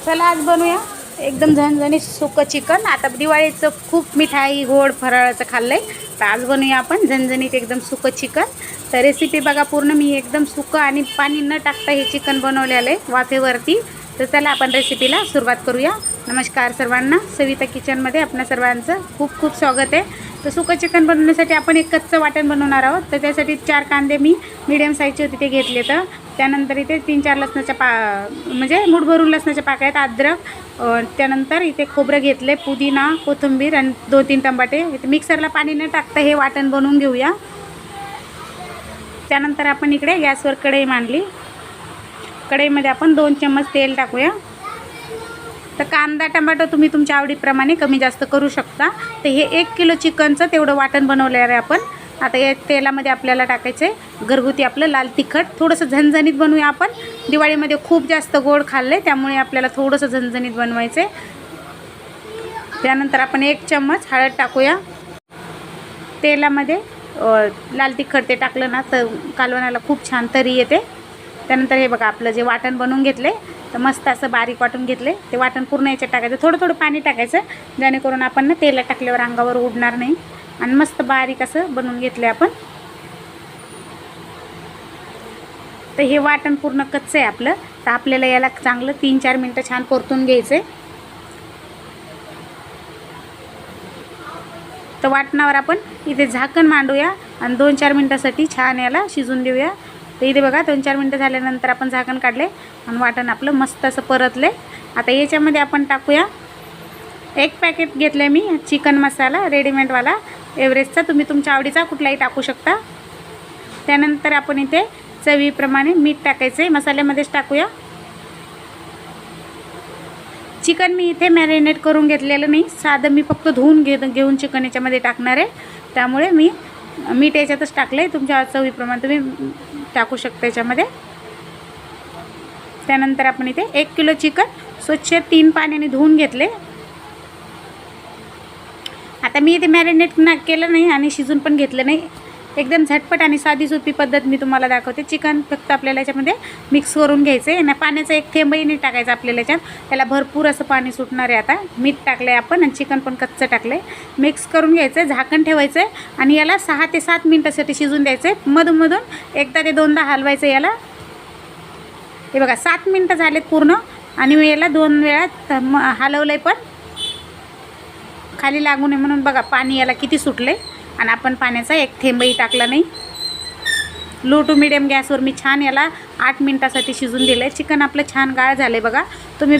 चला आज बनवूया एकदम झणझणीत सुकं चिकन। आता दिवाळीचं खूप मिठाई गोड फराळाचं खाल्लंय, तर आज बनवूया आपण झणझणीत एकदम सुकं चिकन। तर रेसिपी बघा पूर्ण, मी एकदम सुकं आणि पाणी न टाकता हे चिकन बनवलेलं आहे वाफेवरती। तर चला आपण रेसिपीला सुरुवात करूया। नमस्कार सर्वांना, सविता किचनमध्ये आपल्या सर्वांचं खूप खूप स्वागत आहे। तर सुकं चिकन बनवण्यासाठी आपण एक कच्चं वाटण बनवणार आहोत। तर त्यासाठी 4 कांदे मी मीडियम साईजचे होते ते घेतले। तर त्यानंतर इथे 3-4 लसणाच्या म्हणजे मूठ भरून लसणाच्या पाकळ्या आहेत, अद्रक, त्यानंतर इथे खोबरं घेतले, पुदिना, कोथिंबीर आणि 2-3 टमाटे। इथे मिक्सरला पाणी न टाकता हे वाटण बनवून घेऊया। त्यानंतर आपण इकडे गॅसवर कढई मांडली। कढईमध्ये आपण 2 चम्मच तेल टाकूया। तर कांदा टमाटो तुम्ही तुमच्या आवडीप्रमाणे कमी जास्त करू शकता। तर हे 1 किलो चिकनचं तेवढं वाटण बनवलेलं आहे आपण। आता या तेलामध्ये आपल्याला टाकायचं आहे घरगुती आपलं लाल तिखट। थोडंसं झणझणीत बनवूया आपण, दिवाळीमध्ये खूप जास्त गोड खाल्ले त्यामुळे आपल्याला थोडंसं झणझणीत बनवायचं आहे। त्यानंतर आपण 1 चम्मच हळद टाकूया तेलामध्ये। लाल तिखट ते टाकलं ना तर कालवणाला खूप छान तरी येते। त्यानंतर हे बघा आपलं जे वाटण बनवून घेतले, तर मस्त असं बारीक वाटून घेतले। ते वाटण पूर्ण याच्यात टाकायचं, थोडं थोडं पाणी टाकायचं जेणेकरून आपण ना तेला टाकल्यावर अंगावर उडणार नाही। आणि मस्त बारीक असं बनवून घेतले आपण। तर हे वाटण पूर्ण कच्चं आहे आपलं, तर आपल्याला याला चांगलं 3-4 मिनटं छान परतून घ्यायचं आहे। तर वाटणावर आपण इथे झाकण मांडूया आणि 2-4 मिनटासाठी छान याला शिजून देऊया। तर इथे बघा 2-4 मिनटं झाल्यानंतर आपण झाकण काढले आणि वाटण आपलं मस्त असं परतले। आता याच्यामध्ये आपण टाकूया 1 पॅकेट घेतले मी चिकन मसाला रेडीमेडवाला एव्हरेस्टचा, तुम्ही तुमच्या आवडीचा कुठलाही टाकू शकता। त्यानंतर आपण इथे चवीप्रमाणे मीठ टाकायचं आहे, मसाल्यामध्येच टाकूया। चिकन मी इथे मॅरिनेट करून घेतलेलं नाही, साधं मी फक्त धुवून घेऊन चिकन याच्यामध्ये टाकणार आहे, त्यामुळे मी मीठ याच्यातच टाकलं आहे। तुमच्या चवीप्रमाणे तुम्ही टाकू शकता याच्यामध्ये। त्यानंतर आपण इथे 1 किलो चिकन स्वच्छ 3 पाण्याने धुवून घेतले। आता मी इथे मॅरिनेट केलं नाही आणि शिजून पण घेतलं नाही, एकदम झटपट आणि साधी सोपी पद्धत मी तुम्हाला दाखवते। चिकन फक्त आपल्याला याच्यामध्ये मिक्स करून घ्यायचं आहे आणि पाण्याचा 1 थेंबही नाही टाकायचा आपल्याला याच्यात, त्याला भरपूर असं पाणी सुटणार आहे। आता मीठ टाकलं आहे आपण आणि चिकन पण कच्चं टाकलं आहे। मिक्स करून घ्यायचं आहे, झाकण ठेवायचं आहे आणि याला 6 ते 7 मिनटासाठी शिजून द्यायचं आहे। मधून एकदा ते दोनदा हलवायचं याला। हे बघा 7 मिनटं झालेत पूर्ण आणि मी याला 2 वेळा हलवलं आहे, पण खाली लागू नये म्हणून बघा पाणी याला किती सुटले आणि आपण पाण्याचा 1 थेंबही टाकला नाही। लो टू मिडियम गॅसवर मी छान याला 8 मिनटासाठी शिजून दिलं आहे। चिकन आपलं छान गाळ झालं आहे बघा। तुम्ही